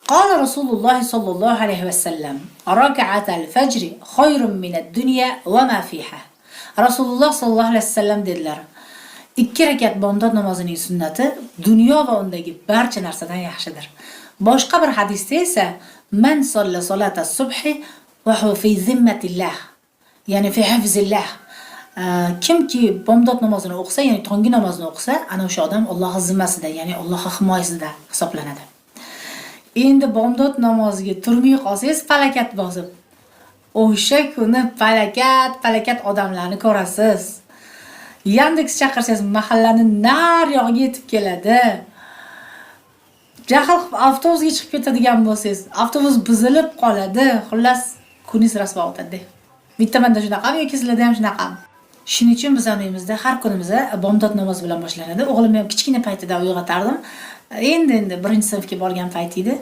قال رسول الله صلى الله عليه وسلم ركعة الفجر خير من الدنيا وما فيها. Rasululloh sallallohu alayhi vasallam dedilar: ikki rakat bomdod namozining sunnati dunyo va undagi barcha narsadan yaxshidir. Boshqa bir hadisda esa man solla solata subhi va huwa fi zimmatillah, ya'ni fi hifzillah. Kimki bomdod namozini o'qisa, ya'ni tongi namozini o'qisa, ana o'sha odam Alloh zimmasida, ya'ni Alloh himoyasida hisoblanadi. Endi bomdod namoziga turmay qolsangiz falakat bosib, o'sha kuni falakat odamlarni ko'rasiz. Yandex chaqirsangiz mahallaning nar yog'iga yetib keladi. Jahl qilib avtobusga chiqib ketadigan bo'lsangiz, avtobus buzilib qoladi. Xullas, kuningiz rasvo o'tadi. Bitta menda shunaqami yoki sizlarda ham shunaqami? Shuning uchun biz uyimizda har kunimiz bomdod namozi bilan boshlanadi. O'g'limni ham kichkina paytida uyg'otardim. Endi birinchi sinfga borgan payt edi.